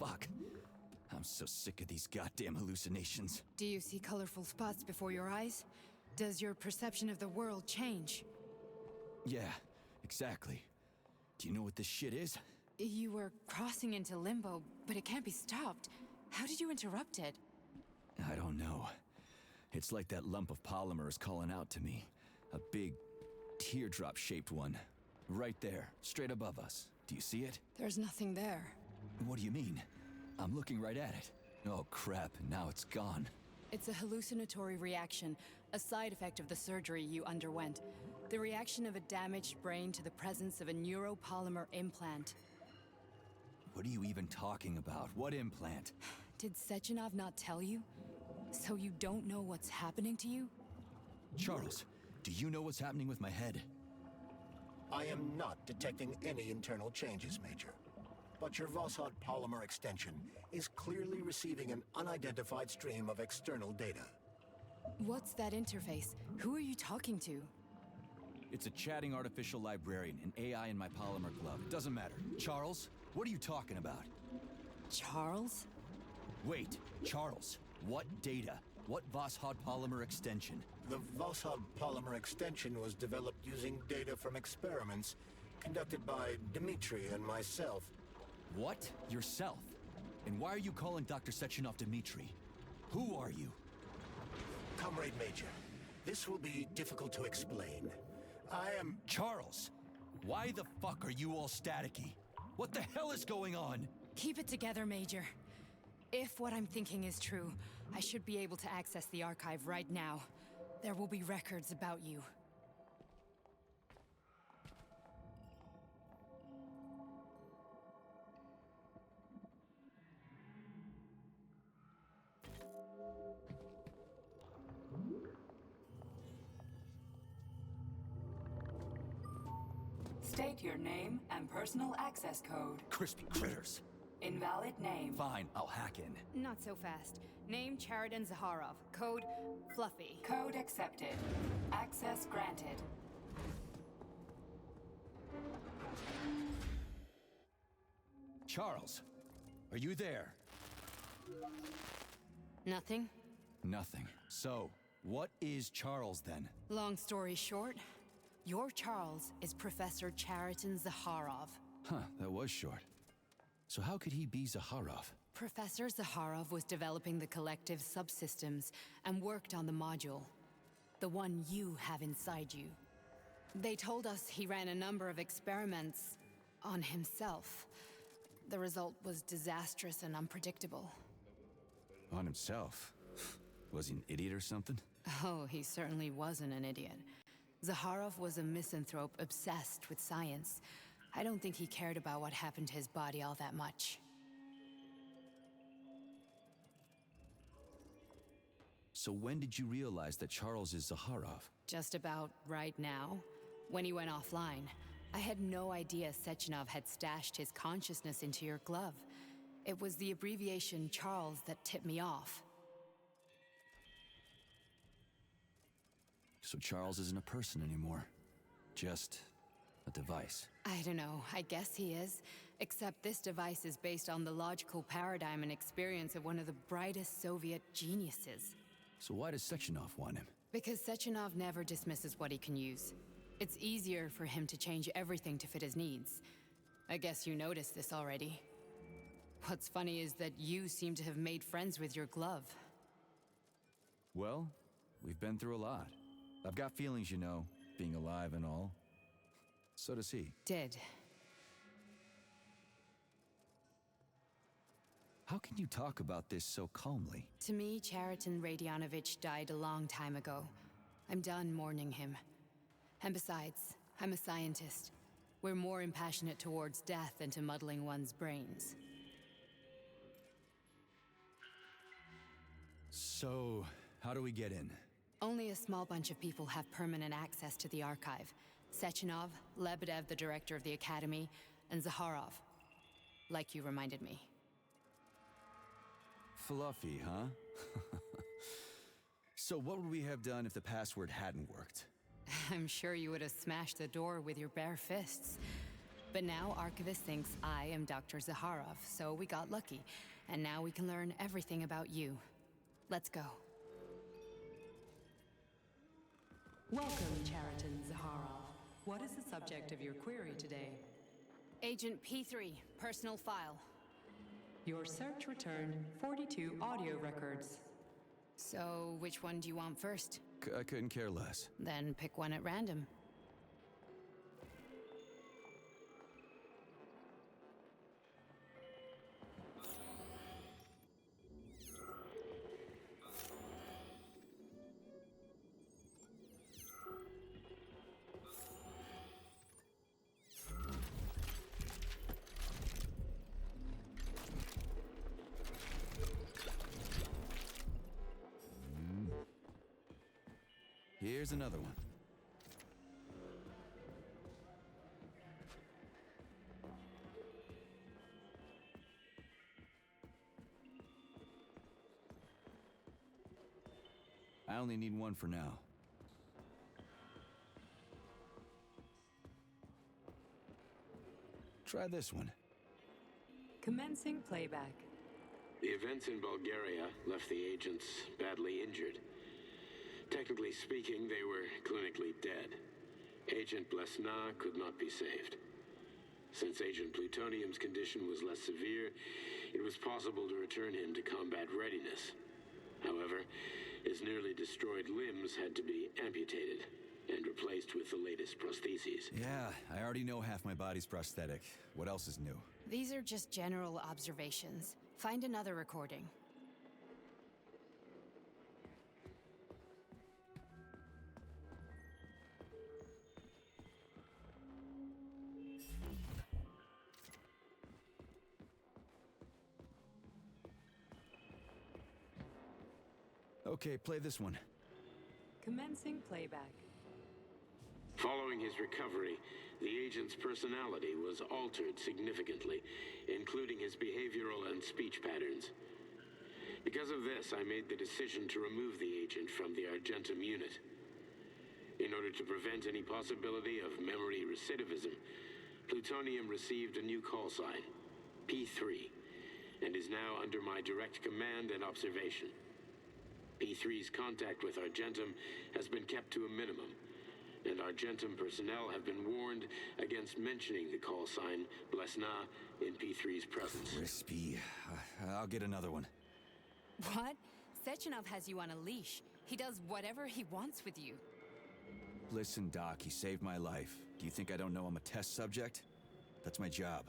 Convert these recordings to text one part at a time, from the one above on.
fuck? I'm so sick of these goddamn hallucinations. Do you see colorful spots before your eyes? Does your perception of the world change? Yeah, exactly. Do you know what this shit is? You were crossing into limbo, but it can't be stopped. How did you interrupt it? I don't know. It's like that lump of polymer is calling out to me. A big, teardrop-shaped one. Right there, straight above us. Do you see it? There's nothing there. What do you mean? I'm looking right at it. Oh crap, now it's gone. It's a hallucinatory reaction, a side effect of the surgery you underwent. The reaction of a damaged brain to the presence of a neuropolymer implant. What are you even talking about? What implant? Did Sechenov not tell you? So you don't know what's happening to you? Charles, do you know what's happening with my head? I am not detecting any internal changes, Major. But your Voshod polymer extension is clearly receiving an unidentified stream of external data. What's that interface? Who are you talking to? It's a chatting artificial librarian, an AI in my polymer glove. It doesn't matter. Charles, what are you talking about? Charles? Wait, Charles, what data? What Voshod polymer extension? The Voshod polymer extension was developed using data from experiments conducted by Dmitri and myself. What? Yourself? And why are you calling Dr. Sechenov Dmitri? Who are you? Comrade Major, this will be difficult to explain. I am... Charles! Why the fuck are you all staticky? What the hell is going on? Keep it together, Major. If what I'm thinking is true, I should be able to access the archive right now. There will be records about you. State your name and personal access code. Crispy critters. Invalid name. Fine, I'll hack in. Not so fast. Name Chariton Zaharov. Code Fluffy. Code accepted. Access granted. Charles, are you there? Nothing? Nothing. So, what is Charles then? Long story short, your Charles is Professor Chariton Zaharov. Huh, that was short. So how could he be Zaharov? Professor Zaharov was developing the collective subsystems and worked on the module. The one you have inside you. They told us he ran a number of experiments on himself. The result was disastrous and unpredictable. On himself? Was he an idiot or something? Oh, he certainly wasn't an idiot. Zaharov was a misanthrope obsessed with science. I don't think he cared about what happened to his body all that much. So when did you realize that Charles is Zaharov? Just about right now, when he went offline. I had no idea Sechenov had stashed his consciousness into your glove. It was the abbreviation Charles that tipped me off. So Charles isn't a person anymore. Just a device. I don't know, I guess he is. Except this device is based on the logical paradigm and experience of one of the brightest Soviet geniuses. So why does Sechenov want him? Because Sechenov never dismisses what he can use. It's easier for him to change everything to fit his needs. I guess you noticed this already. What's funny is that you seem to have made friends with your glove. Well, we've been through a lot. I've got feelings, you know, being alive and all. So does he. Did. How can you talk about this so calmly? To me, Chariton Radionovich died a long time ago. I'm done mourning him. And besides, I'm a scientist. We're more impassionate towards death than to muddling one's brains. So, how do we get in? Only a small bunch of people have permanent access to the archive. Sechenov, Lebedev, the director of the Academy, and Zaharov. Like you reminded me. Fluffy, huh? So what would we have done if the password hadn't worked? I'm sure you would have smashed the door with your bare fists. But now Archivist thinks I am Dr. Zaharov, so we got lucky. And now we can learn everything about you. Let's go. Welcome, Chariton Zaharov. What is the subject of your query today? Agent P3, personal file. Your search returned 42 audio records. So, which one do you want first? I couldn't care less. Then pick one at random. Here's another one. I only need one for now. Try this one. Commencing playback. The events in Bulgaria left the agents badly injured. Technically speaking, they were clinically dead. Agent Blesna could not be saved. Since Agent Plutonium's condition was less severe, it was possible to return him to combat readiness. However, his nearly destroyed limbs had to be amputated and replaced with the latest prostheses. Yeah, I already know half my body's prosthetic. What else is new? These are just general observations. Find another recording. Okay, play this one. Commencing playback. Following his recovery, the agent's personality was altered significantly, including his behavioral and speech patterns. Because of this, I made the decision to remove the agent from the Argentum unit. In order to prevent any possibility of memory recidivism, Plutonium received a new call sign, P3, and is now under my direct command and observation. P3's contact with Argentum has been kept to a minimum, and Argentum personnel have been warned against mentioning the call sign Blesna in P3's presence. Crispy. I'll get another one. What? Sechenov has you on a leash. He does whatever he wants with you. Listen, Doc, he saved my life. Do you think I don't know I'm a test subject? That's my job.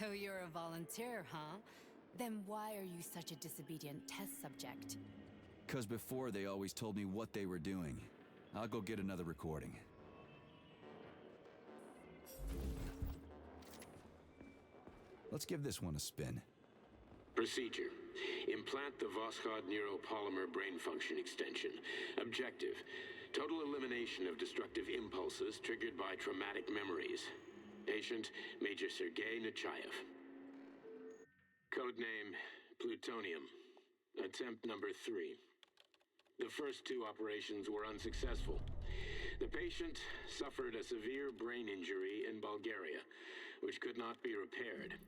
So you're a volunteer, huh? Then why are you such a disobedient test subject? 'Cause before they always told me what they were doing. I'll go get another recording. Let's give this one a spin. Procedure. Implant the Voskhod neuropolymer brain function extension. Objective. Total elimination of destructive impulses triggered by traumatic memories. Patient, Major Sergei Nechayev. Codename, Plutonium. Attempt number 3. The first 2 operations were unsuccessful. The patient suffered a severe brain injury in Bulgaria, which could not be repaired.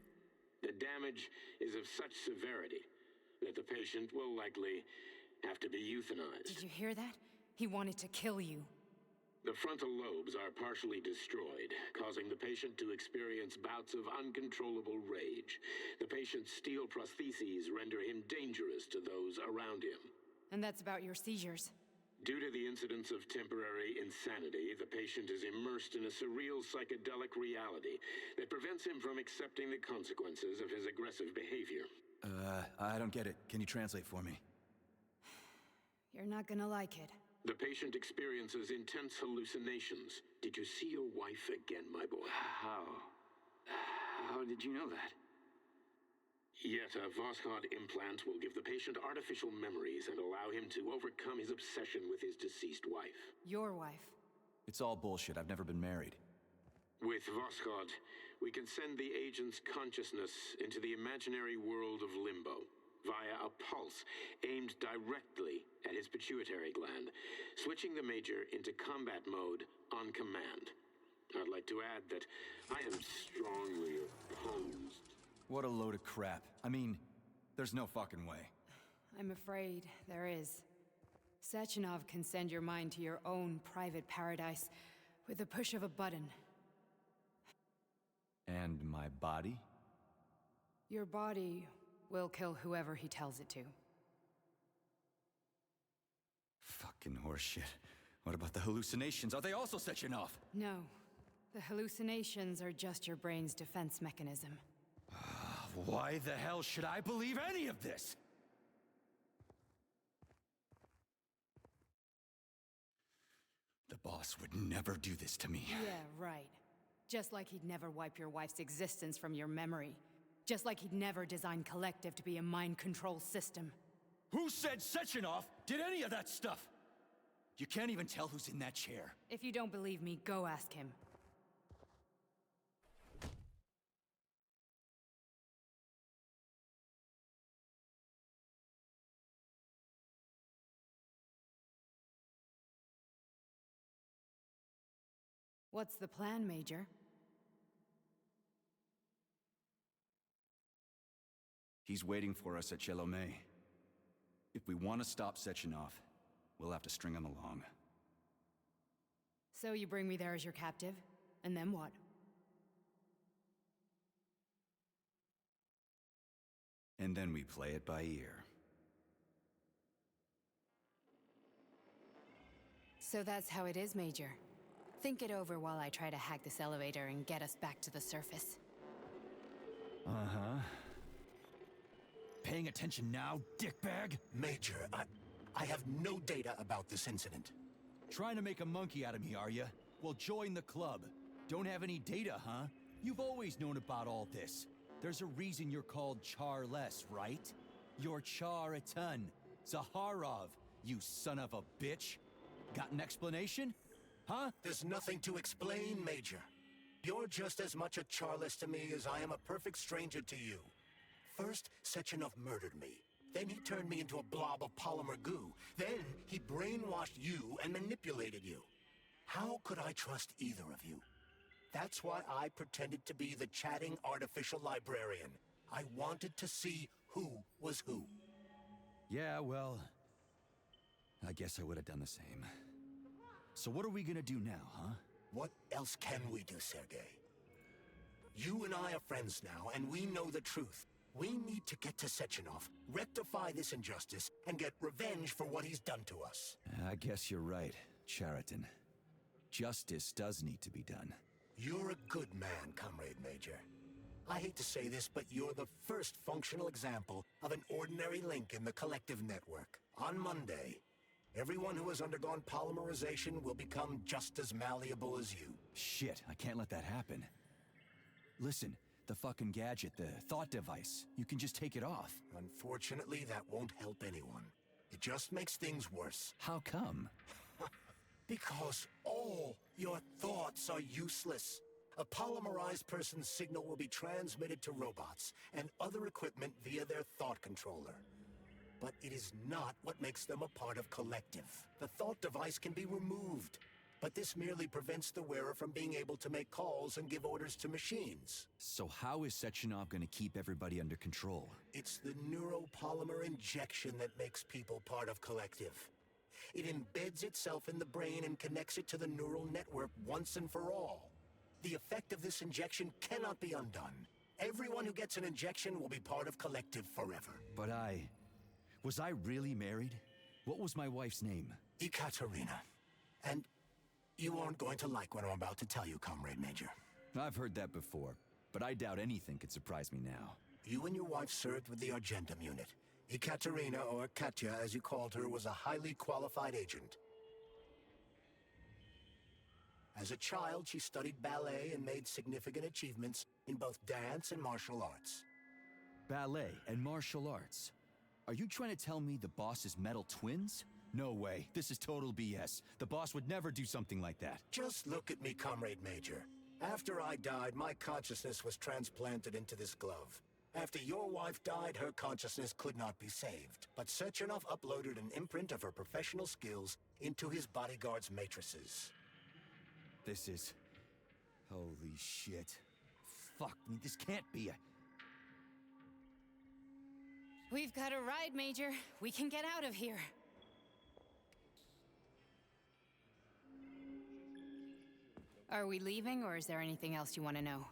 The damage is of such severity that the patient will likely have to be euthanized. Did you hear that? He wanted to kill you. The frontal lobes are partially destroyed, causing the patient to experience bouts of uncontrollable rage. The patient's steel prostheses render him dangerous to those around him. And that's about your seizures. Due to the incidence of temporary insanity, the patient is immersed in a surreal psychedelic reality that prevents him from accepting the consequences of his aggressive behavior. I don't get it. Can you translate for me? You're not gonna like it. The patient experiences intense hallucinations. Did you see your wife again, my boy? How did you know that? Yet a Voskhod implant will give the patient artificial memories and allow him to overcome his obsession with his deceased wife. Your wife. It's all bullshit. I've never been married. With Voskhod, we can send the agent's consciousness into the imaginary world of limbo via a pulse aimed directly at his pituitary gland, switching the Major into combat mode on command. I'd like to add that I am strongly opposed. What a load of crap. I mean, there's no fucking way. I'm afraid there is. Sechenov can send your mind to your own private paradise with the push of a button. And my body? Your body will kill whoever he tells it to. Fucking horseshit. What about the hallucinations? Are they also Sechenov? No. The hallucinations are just your brain's defense mechanism. Why the hell should I believe any of this? The boss would never do this to me. Yeah, right. Just like he'd never wipe your wife's existence from your memory. Just like he'd never design Collective to be a mind control system. Who said Sechenov did any of that stuff? You can't even tell who's in that chair. If you don't believe me, go ask him. What's the plan, Major? He's waiting for us at Chelomey. If we want to stop Sechenov, we'll have to string him along. So you bring me there as your captive? And then what? And then we play it by ear. So that's how it is, Major. Think it over while I try to hack this elevator and get us back to the surface. Uh-huh. Paying attention now, dickbag? Major, I have no data about this incident. Trying to make a monkey out of me, are you? Well, join the club. Don't have any data, huh? You've always known about all this. There's a reason you're called Charless, right? You're Char a ton. Zaharov, you son of a bitch. Got an explanation? Huh? There's nothing to explain, Major. You're just as much a Charless to me as I am a perfect stranger to you. First, Sechenov murdered me. Then he turned me into a blob of polymer goo. Then he brainwashed you and manipulated you. How could I trust either of you? That's why I pretended to be the chatting artificial librarian. I wanted to see who was who. Yeah, well, I guess I would have done the same. So what are we gonna do now, huh? What else can we do, Sergei? You and I are friends now, and we know the truth. We need to get to Sechenov, rectify this injustice, and get revenge for what he's done to us. I guess you're right, Chariton. Justice does need to be done. You're a good man, Comrade Major. I hate to say this, but you're the first functional example of an ordinary link in the Collective network. On Monday, everyone who has undergone polymerization will become just as malleable as you. Shit, I can't let that happen. Listen, the fucking gadget, the thought device, you can just take it off. Unfortunately, that won't help anyone. It just makes things worse. How come? Because all your thoughts are useless. A polymerized person's signal will be transmitted to robots and other equipment via their thought controller. But it is not what makes them a part of Collective. The thought device can be removed, but this merely prevents the wearer from being able to make calls and give orders to machines. So how is Sechenov gonna keep everybody under control? It's the neuropolymer injection that makes people part of Collective. It embeds itself in the brain and connects it to the neural network once and for all. The effect of this injection cannot be undone. Everyone who gets an injection will be part of Collective forever. But was I really married? What was my wife's name? Ekaterina. And you aren't going to like what I'm about to tell you, Comrade Major. I've heard that before, but I doubt anything could surprise me now. You and your wife served with the Argentum unit. Ekaterina, or Katya as you called her, was a highly qualified agent. As a child, she studied ballet and made significant achievements in both dance and martial arts. Ballet and martial arts? Are you trying to tell me the boss is metal twins? No way, this is total BS. The boss would never do something like that. Just look at me, Comrade Major. After I died, my consciousness was transplanted into this glove. After your wife died, her consciousness could not be saved. But Sechenov uploaded an imprint of her professional skills into his bodyguard's matrices. This is Holy shit. Fuck me, this can't be a... We've got a ride, Major. We can get out of here. Are we leaving, or is there anything else you want to know?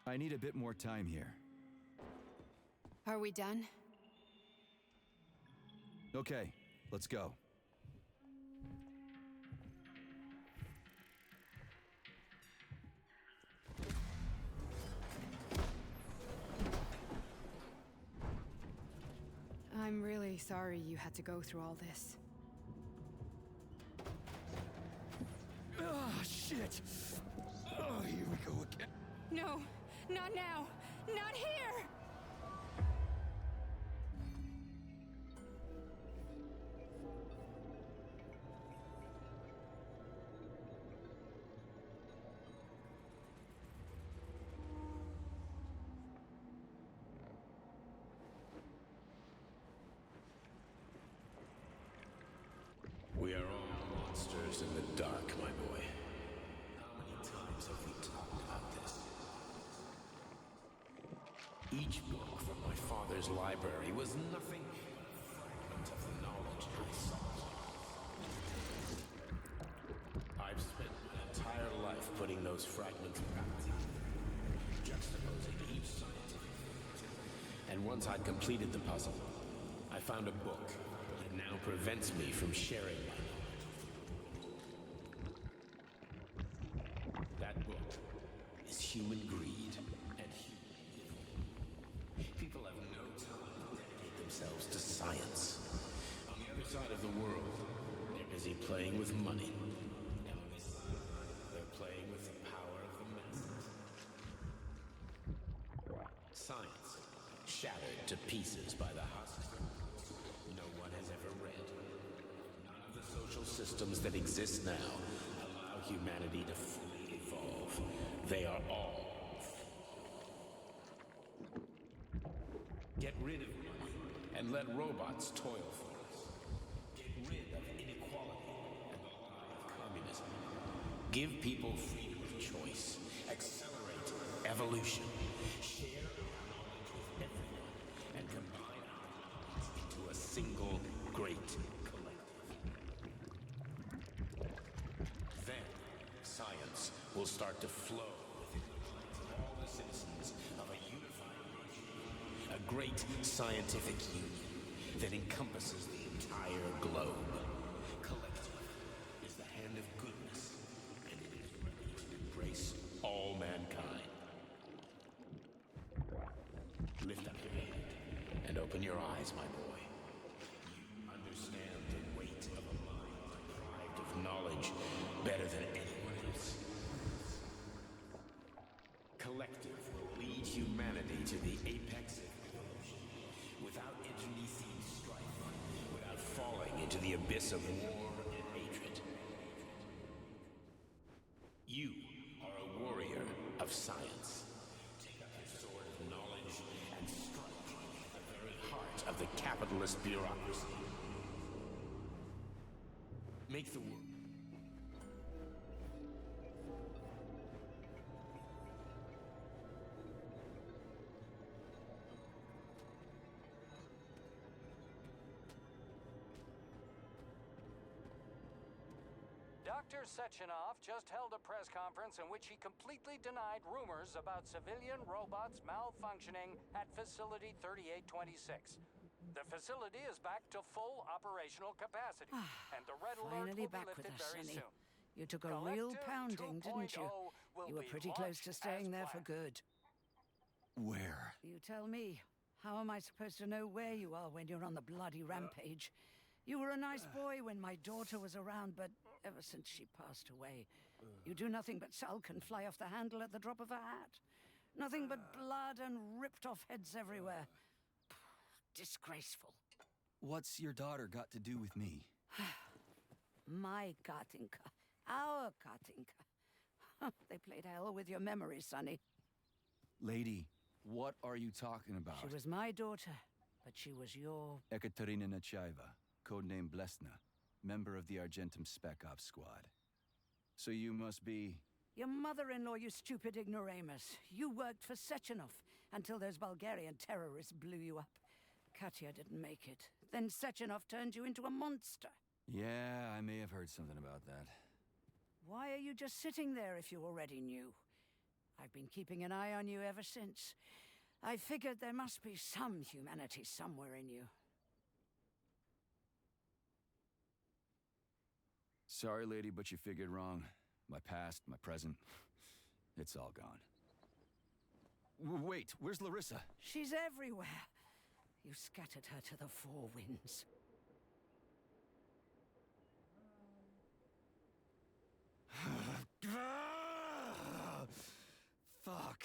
I need a bit more time here. Are we done? Okay, let's go. I'm really sorry you had to go through all this. Oh, shit! Oh, here we go again. No, not now! Not here! We are all monsters in the dark, my boy. How many times have we talked about this? Each book from my father's library was nothing but a fragment of the knowledge I sought. I've spent my entire life putting those fragments back together, juxtaposing each scientific fact. And once I'd completed the puzzle, I found a book that now prevents me from sharing my knowledge. That book is Human Greed and Human Evil. People have no time to dedicate themselves to science. On the other side of the world, they're busy playing with money. And on this side, they're playing with the power of the masses. Science, shattered to pieces by the husks no one has ever read. None of the social systems that exist now allow humanity to fully evolve. They are all get rid of money and let robots toil for us. Get rid of inequality and the lie of communism. Give people freedom of choice. Accelerate evolution. Share our knowledge with everyone and combine our minds into a single great collective. Then science will start to flow within the minds of all the citizens of a unified nation. A great scientific union that encompasses the entire globe. Collective is the hand of goodness, and it is ready to embrace all mankind. Lift up your head and open your eyes, my boy. You understand the weight of a mind deprived of knowledge better than anyone else. Collective will lead humanity to the apex of evolution, without internecine strife, without falling into the abyss of war and hatred. You are a warrior of science. Take up your sword of knowledge and strike at the very heart of the capitalist bureaucracy. Make the world. Dr. Sechenov just held a press conference in which he completely denied rumors about civilian robots malfunctioning at Facility 3826. The facility is back to full operational capacity, and the red alert Finally will be back with lifted us, very Sonny. soon. You took a real Collective pounding, didn't you? 2.0 will You were be pretty close to launched staying as there for planned. good. Where? You tell me. How am I supposed to know where you are when you're on the bloody rampage? You were a nice boy when my daughter was around, but ever since she passed away, you do nothing but sulk and fly off the handle at the drop of a hat. Nothing but blood and ripped off heads everywhere. Disgraceful. What's your daughter got to do with me? My Katinka. Our Katinka. They played hell with your memory, Sonny. Lady, what are you talking about? She was my daughter, but she was your... Ekaterina Nechaeva, codename Blesna, member of the Argentum Spec Ops squad. So you must be... Your mother-in-law, you stupid ignoramus. You worked for Sechenov until those Bulgarian terrorists blew you up. Katya didn't make it. Then Sechenov turned you into a monster. Yeah, I may have heard something about that. Why are you just sitting there if you already knew? I've been keeping an eye on you ever since. I figured there must be some humanity somewhere in you. Sorry, lady, but you figured wrong. My past, my present, it's all gone. Wait, where's Larissa? She's everywhere. You scattered her to the four winds. Fuck.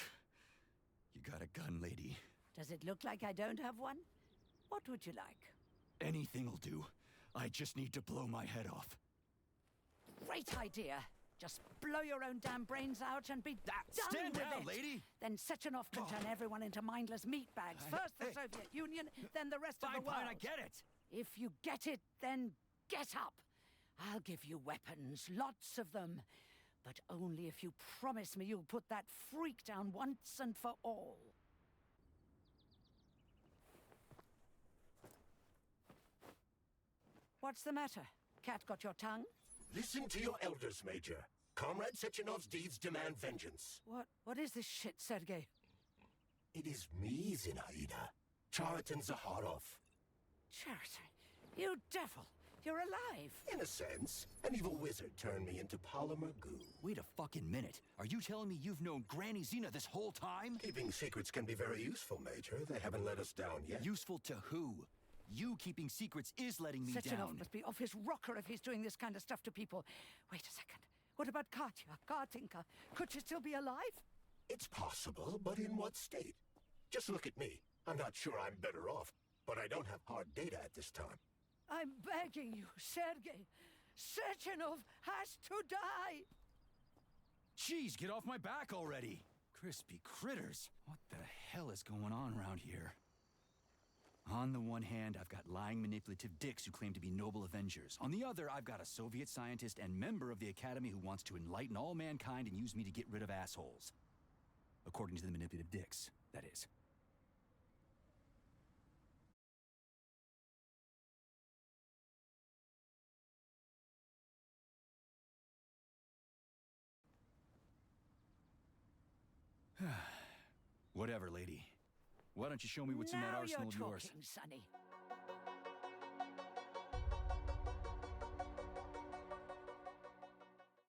You got a gun, lady. Does it look like I don't have one? What would you like? Anything'll do. I just need to blow my head off. Great idea. Just blow your own damn brains out and be done Stand with down, it. lady! Then Sechenov can turn everyone into mindless meatbags. First the Soviet Union, then the rest of the world. Fine, I get it. If you get it, then get up. I'll give you weapons, lots of them. But only if you promise me you'll put that freak down once and for all. What's the matter? Cat got your tongue? Listen to your elders, Major. Comrade Sechenov's deeds demand vengeance. What is this shit, Sergei? It is me, Zinaida. Chariton Zaharov. Chariton, you devil! You're alive! In a sense, an evil wizard turned me into polymer goo. Wait a fucking minute. Are you telling me you've known Granny Zena this whole time? Keeping secrets can be very useful, Major. They haven't let us down yet. Useful to who? You keeping secrets is letting me Sechenov down. must be off his rocker if he's doing this kind of stuff to people. Wait a second. What about Katya, Kartinka? Could she still be alive? It's possible, but in what state? Just look at me. I'm not sure I'm better off, but I don't have hard data at this time. I'm begging you, Sergei. Sechenov has to die! Jeez, get off my back already! Crispy critters. What the hell is going on around here? On the one hand, I've got lying, manipulative dicks who claim to be noble avengers. On the other, I've got a Soviet scientist and member of the Academy who wants to enlighten all mankind and use me to get rid of assholes. According to the manipulative dicks, that is. Whatever, lady. Why don't you show me what's in that Now arsenal you're of yours? talking, Sonny.